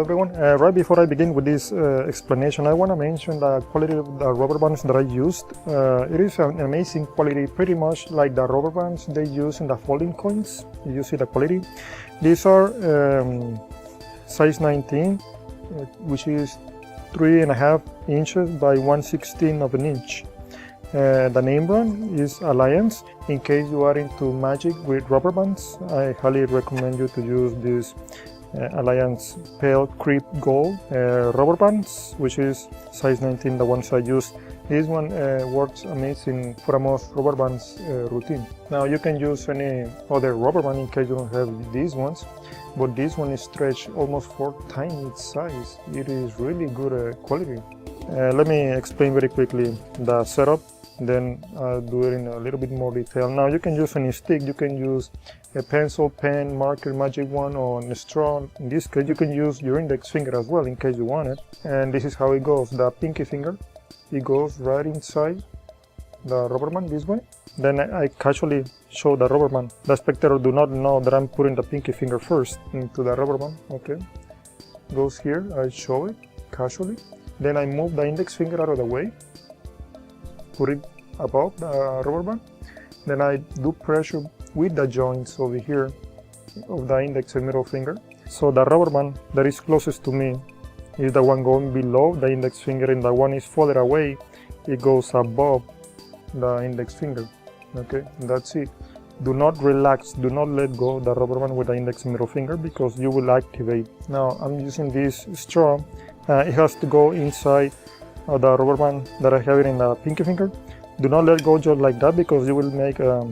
everyone. Right before I begin with this explanation, I want to mention the quality of the rubber bands that I used. It is an amazing quality, pretty much like the rubber bands they use in the folding coins. You see the quality. These are size 19, which is 3.5 inches by 1/16 of an inch. The name brand is Alliance. In case you are into magic with rubber bands, I highly recommend you to use this Alliance Pale Creep Gold rubber bands, which is size 19, the ones I use. This one works amazing for a most rubber bands routine. Now you can use any other rubber band in case you don't have these ones, but this one is stretched almost 4 times its size. It is really good quality. Let me explain very quickly the setup, then I'll do it in a little bit more detail. Now you can use any stick, you can use a pencil, pen, marker, magic wand, or a straw. In this case you can use your index finger as well in case you want it. And this is how it goes. The pinky finger, it goes right inside the rubber band this way. Then I casually show the rubber band. The spectator do not know that I'm putting the pinky finger first into the rubber band. Okay, goes here, I show it casually. Then I move the index finger out of the way, put it above the rubber band. Then I do pressure with the joints over here of the index and middle finger. So the rubber band that is closest to me is the one going below the index finger, and the one is further away, it goes above the index finger. Okay, that's it. Do not relax, do not let go of the rubber band with the index and middle finger because you will activate. Now I'm using this straw. It has to go inside of the rubber band that I have it in the pinky finger. Do not let go just like that because you will make a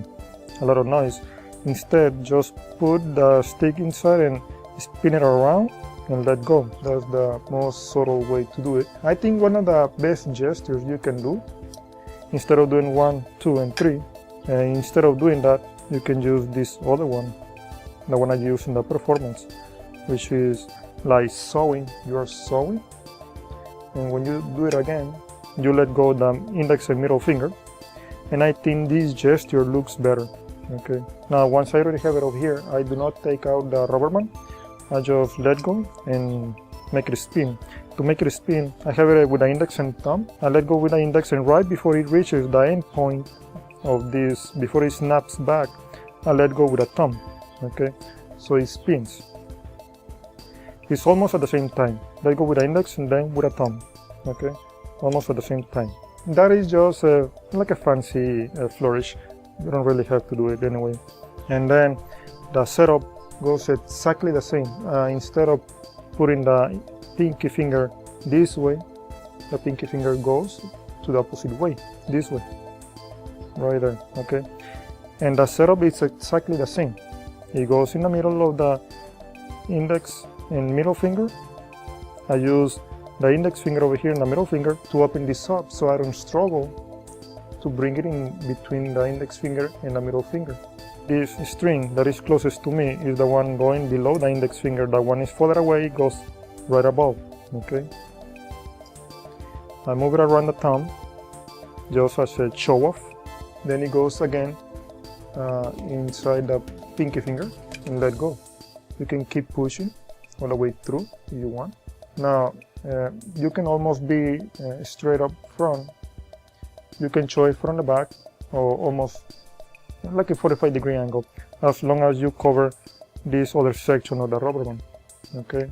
lot of noise. Instead, just put the stick inside and spin it around and let go. That's the most subtle way to do it. I think one of the best gestures you can do, instead of doing 1, 2, and 3, instead of doing that, you can use this other one, the one I use in the performance, which is like sewing. You are sewing, and when you do it again, you let go the index and middle finger, and I think this gesture looks better. Okay, now once I already have it over here, I do not take out the rubber band. I just let go and make it spin. To make it spin, I have it with the index and thumb. I let go with the index, and right before it reaches the end point of this, before it snaps back, I let go with a thumb. Okay, so it spins. It's almost at the same time. Let go with the index and then with a thumb. Okay, almost at the same time. That is just like a fancy flourish. You don't really have to do it anyway. And then the setup goes exactly the same. Instead of putting the pinky finger this way, the pinky finger goes to the opposite way, this way, right there. Okay, and the setup is exactly the same. It goes in the middle of the index and middle finger. I use the index finger over here and the middle finger to open this up so I don't struggle to bring it in between the index finger and the middle finger. This string that is closest to me is the one going below the index finger. The one is further away, it goes right above. Okay, I move it around the thumb just as a show off. Then it goes again inside the pinky finger and let go. You can keep pushing all the way through if you want. Now you can almost be straight up front. You can show it from the back or almost like a 45-degree angle, as long as you cover this other section of the rubber band. Okay,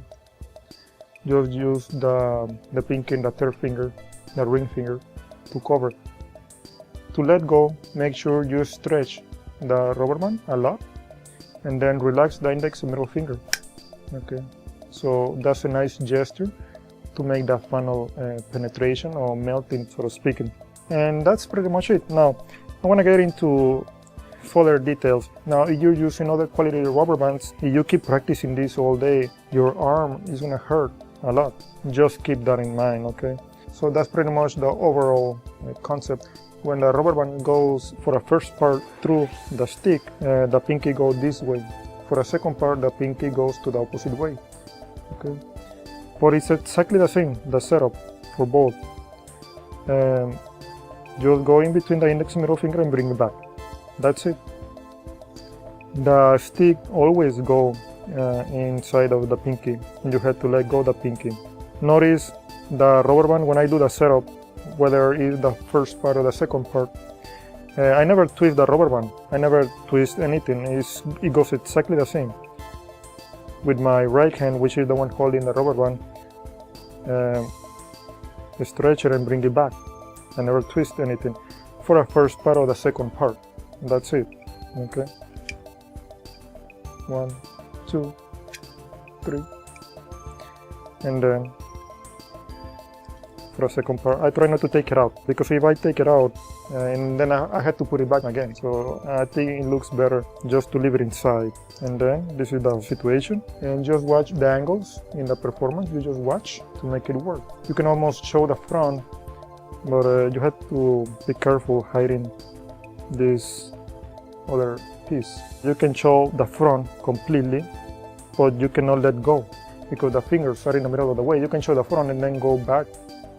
just use the pinky and the third finger, the ring finger, to cover. To let go, make sure you stretch the rubber band a lot and then relax the index and middle finger. Okay, so that's a nice gesture to make the final penetration or melting, so to speak. And that's pretty much it. Now I want to get into further details. Now if you're using other quality rubber bands, if you keep practicing this all day, your arm is going to hurt a lot. Just keep that in mind. Okay, so that's pretty much the overall concept. When the rubber band goes for the first part through the stick, the pinky goes this way. For the second part, the pinky goes to the opposite way. Okay, but it's exactly the same, the setup for both. Just go in between the index and middle finger and bring it back. That's it. The stick always go inside of the pinky, and you have to let go the pinky. Notice the rubber band when I do the setup, whether it's the first part or the second part. I never twist the rubber band. I never twist anything. It goes exactly the same. With my right hand, which is the one holding the rubber band, stretch it and bring it back. I never twist anything for the first part or the second part. That's it. Okay. 1, 2, 3, and then for the second part, I try not to take it out, because if I take it out, and then I had to put it back again. So I think it looks better just to leave it inside. And then this is the situation, and just watch the angles in the performance. You just watch to make it work. You can almost show the front, but you have to be careful hiding this other piece. You can show the front completely, but you cannot let go because the fingers are in the middle of the way. You can show the front and then go back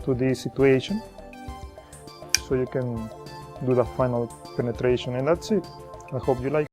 to this situation so you can do the final penetration, and that's it. I hope you like it.